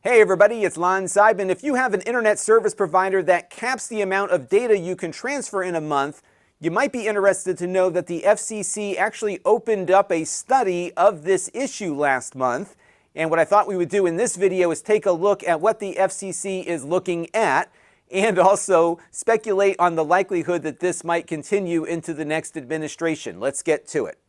Hey everybody, it's Lon.TV. If you have an internet service provider that caps the amount of data you can transfer in a month, you might be interested to know that the FCC actually opened up a study of this issue last month. And what I thought we would do in this video is take a look at what the FCC is looking at and also speculate on the likelihood that this might continue into the next administration. Let's get to it.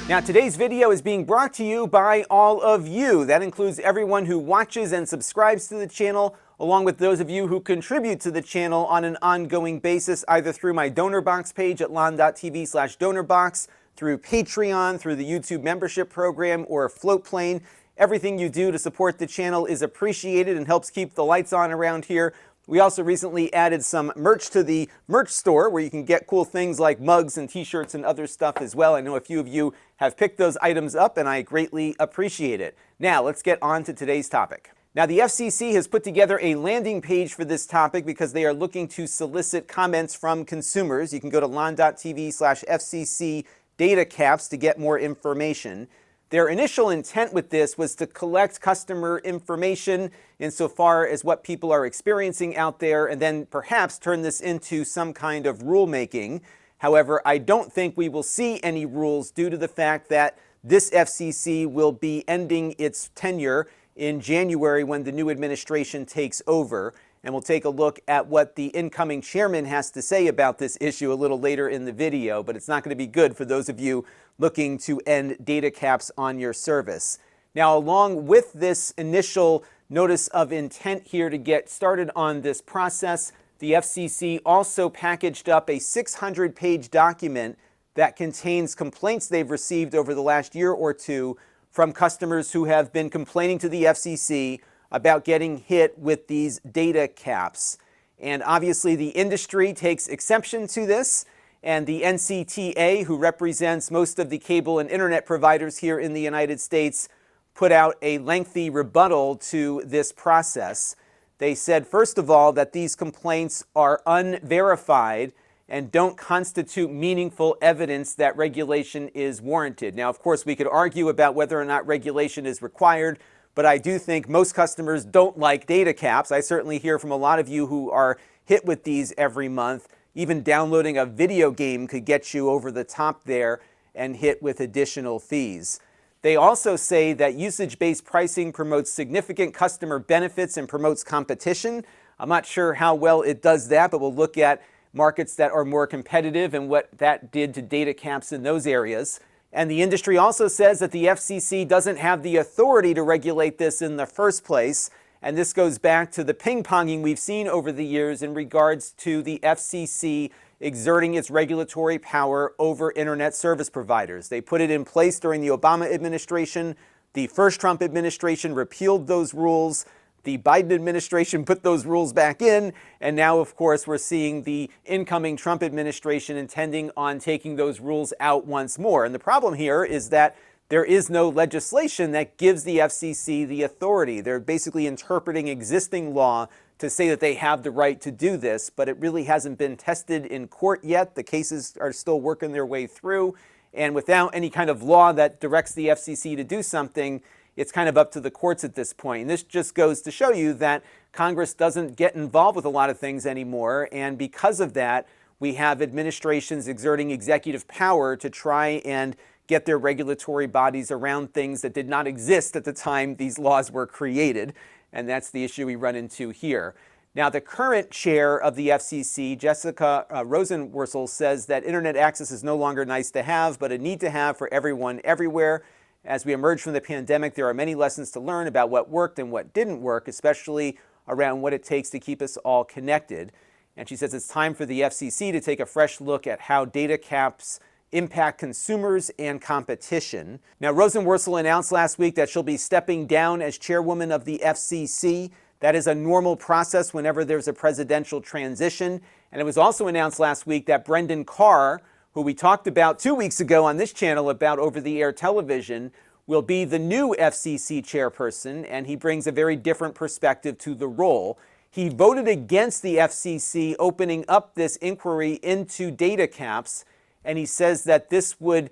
Now, today's video is being brought to you by all of you. That includes everyone who watches and subscribes to the channel, along with those of you who contribute to the channel on an ongoing basis, either through my donor box page at Lon.TV/donorbox, through Patreon, through the YouTube membership program, or Floatplane. Everything you do to support the channel is appreciated and helps keep the lights on around here. We also recently added some merch to the merch store where you can get cool things like mugs and t-shirts and other stuff as well. I know a few of you have picked those items up and I greatly appreciate it. Now let's get on to today's topic. Now the FCC has put together a landing page for this topic because they are looking to solicit comments from consumers. You can go to Lon.TV/FCC data caps to get more information. Their initial intent with this was to collect customer information insofar as what people are experiencing out there and then perhaps turn this into some kind of rulemaking. However, I don't think we will see any rules due to the fact that this FCC will be ending its tenure in January when the new administration takes over. And we'll take a look at what the incoming chairman has to say about this issue a little later in the video, but it's not going to be good for those of you looking to end data caps on your service. Now, along with this initial notice of intent here to get started on this process, the FCC also packaged up a 600-page document that contains complaints they've received over the last year or two from customers who have been complaining to the FCC about getting hit with these data caps. And obviously the industry takes exception to this, and the NCTA, who represents most of the cable and internet providers here in the United States, put out a lengthy rebuttal to this process. They said, first of all, that these complaints are unverified and don't constitute meaningful evidence that regulation is warranted. Now, of course, we could argue about whether or not regulation is required, but I do think most customers don't like data caps. I certainly hear from a lot of you who are hit with these every month. Even downloading a video game could get you over the top there and hit with additional fees. They also say that usage-based pricing promotes significant customer benefits and promotes competition. I'm not sure how well it does that, but we'll look at markets that are more competitive and what that did to data caps in those areas. And the industry also says that the FCC doesn't have the authority to regulate this in the first place. And this goes back to the ping-ponging we've seen over the years in regards to the FCC exerting its regulatory power over internet service providers. They put it in place during the Obama administration. The first Trump administration repealed those rules. The Biden administration put those rules back in, and now, of course, we're seeing the incoming Trump administration intending on taking those rules out once more. And the problem here is that there is no legislation that gives the FCC the authority. They're basically interpreting existing law to say that they have the right to do this, but it really hasn't been tested in court yet. The cases are still working their way through, and without any kind of law that directs the FCC to do something, it's kind of up to the courts at this point. And this just goes to show you that Congress doesn't get involved with a lot of things anymore. And because of that, we have administrations exerting executive power to try and get their regulatory bodies around things that did not exist at the time these laws were created. And that's the issue we run into here. Now, the current chair of the FCC, Jessica Rosenworcel, says that internet access is no longer nice to have, but a need to have for everyone everywhere. As we emerge from the pandemic, there are many lessons to learn about what worked and what didn't work, especially around what it takes to keep us all connected. And she says it's time for the FCC to take a fresh look at how data caps impact consumers and competition. Now, Rosenworcel announced last week that she'll be stepping down as chairwoman of the FCC. That is a normal process whenever there's a presidential transition. And it was also announced last week that Carr, who we talked about 2 weeks ago on this channel about over-the-air television, will be the new FCC chairperson, and he brings a very different perspective to the role. He voted against the FCC opening up this inquiry into data caps, and he says that this would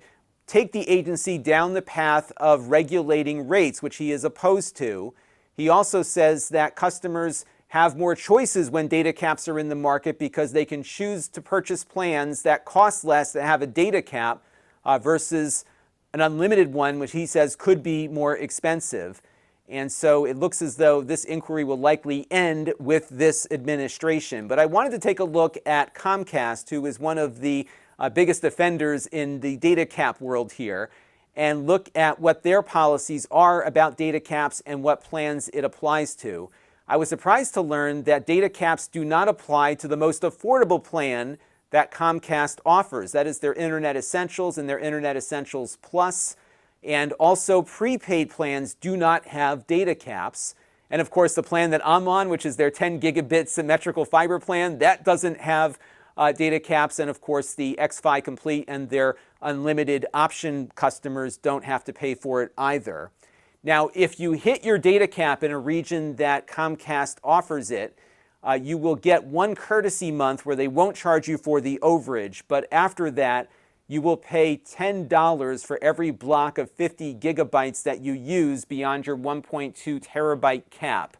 take the agency down the path of regulating rates, which he is opposed to. He also says that customers have more choices when data caps are in the market because they can choose to purchase plans that cost less that have a data cap versus an unlimited one, which he says could be more expensive. And so it looks as though this inquiry will likely end with this administration. But I wanted to take a look at Comcast, who is one of the biggest offenders in the data cap world here, and look at what their policies are about data caps and what plans it applies to. I was surprised to learn that data caps do not apply to the most affordable plan that Comcast offers. That is their Internet Essentials and their Internet Essentials Plus. And also prepaid plans do not have data caps. And of course, the plan that I'm on, which is their 10 gigabit symmetrical fiber plan, that doesn't have data caps. And of course, the XFi Complete and their unlimited option customers don't have to pay for it either. Now, if you hit your data cap in a region that Comcast offers it, you will get one courtesy month where they won't charge you for the overage. But after that, you will pay $10 for every block of 50 gigabytes that you use beyond your 1.2 terabyte cap.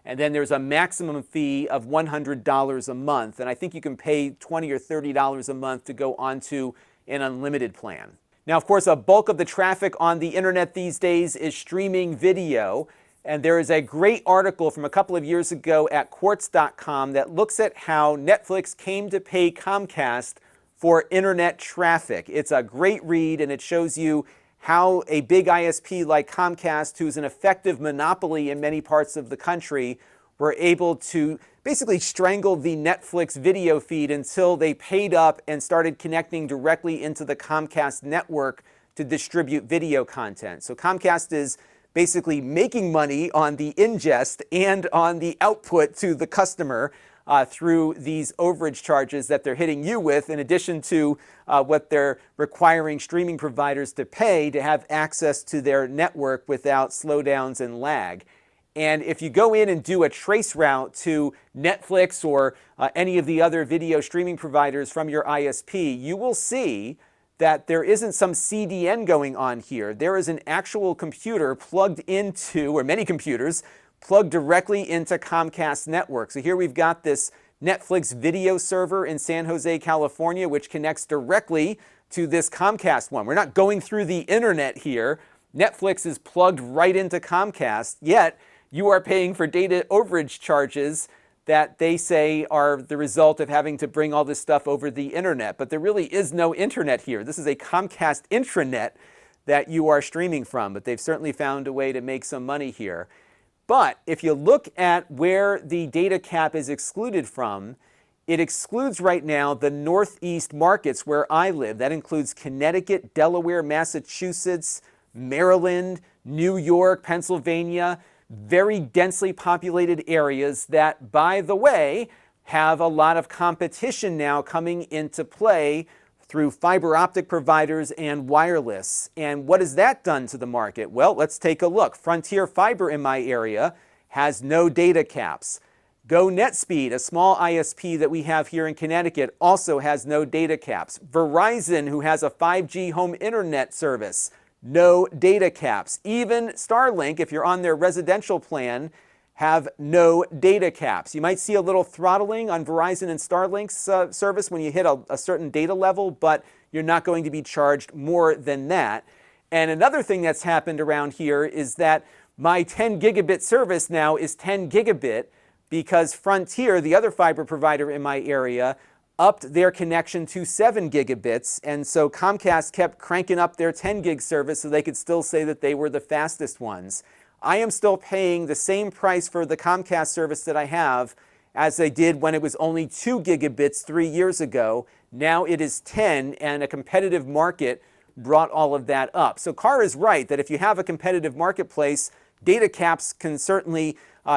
And then there's a maximum fee of $100 a month. And I think you can pay $20 or $30 a month to go onto an unlimited plan. Now, of course, a bulk of the traffic on the internet these days is streaming video. And there is a great article from a couple of years ago at Quartz.com that looks at how Netflix came to pay Comcast for internet traffic. It's a great read, and it shows you how a big ISP like Comcast, who's an effective monopoly in many parts of the country, were able to basically strangle the Netflix video feed until they paid up and started connecting directly into the Comcast network to distribute video content. So Comcast is basically making money on the ingest and on the output to the customer through these overage charges that they're hitting you with, in addition to what they're requiring streaming providers to pay to have access to their network without slowdowns and lag. And if you go in and do a trace route to Netflix or any of the other video streaming providers from your ISP, you will see that there isn't some CDN going on here. There is an actual computer plugged into, or many computers, plugged directly into Comcast network. So here we've got this Netflix video server in San Jose, California, which connects directly to this Comcast one. We're not going through the internet here. Netflix is plugged right into Comcast, yet you are paying for data overage charges that they say are the result of having to bring all this stuff over the internet. But there really is no internet here. This is a Comcast intranet that you are streaming from, but they've certainly found a way to make some money here. But if you look at where the data cap is excluded from, it excludes right now the Northeast markets where I live. That includes Connecticut, Delaware, Massachusetts, Maryland, New York, Pennsylvania, very densely populated areas that, by the way, have a lot of competition now coming into play through fiber optic providers and wireless. And what has that done to the market? Well, let's take a look. Frontier Fiber in my area has no data caps. Go NetSpeed, a small ISP that we have here in Connecticut, also has no data caps. Verizon, who has a 5G home internet service, no data caps. Even Starlink, if you're on their residential plan, have no data caps. You might see a little throttling on Verizon and Starlink's service when you hit a certain data level, but you're not going to be charged more than that. And another thing that's happened around here is that my 10 gigabit service now is 10 gigabit because Frontier, the other fiber provider in my area, upped their connection to 7 gigabits, and so Comcast kept cranking up their 10 gig service so they could still say that they were the fastest ones. I am still paying the same price for the Comcast service that I have as I did when it was only 2 gigabits 3 years ago. Now it is 10, and a competitive market brought all of that up. So Carr is right that if you have a competitive marketplace, data caps can certainly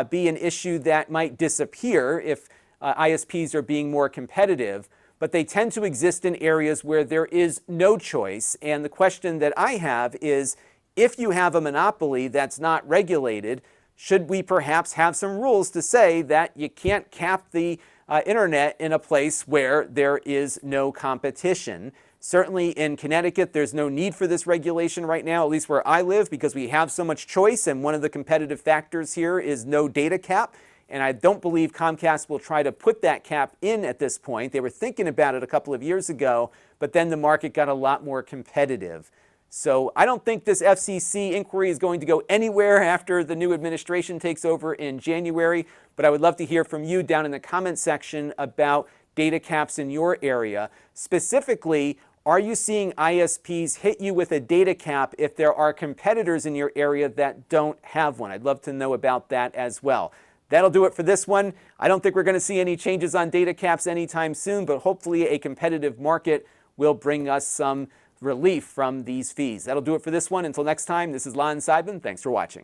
be an issue that might disappear if ISPs are being more competitive, but they tend to exist in areas where there is no choice. And the question that I have is, if you have a monopoly that's not regulated, should we perhaps have some rules to say that you can't cap the internet in a place where there is no competition? Certainly in Connecticut, there's no need for this regulation right now, at least where I live, because we have so much choice, and one of the competitive factors here is no data cap. And I don't believe Comcast will try to put that cap in at this point. They were thinking about it a couple of years ago, but then the market got a lot more competitive. So I don't think this FCC inquiry is going to go anywhere after the new administration takes over in January, but I would love to hear from you down in the comment section about data caps in your area. Specifically, are you seeing ISPs hit you with a data cap if there are competitors in your area that don't have one? I'd love to know about that as well. That'll do it for this one. I don't think we're going to see any changes on data caps anytime soon, but hopefully a competitive market will bring us some relief from these fees. That'll do it for this one. Until next time, this is Lon.TV. Thanks for watching.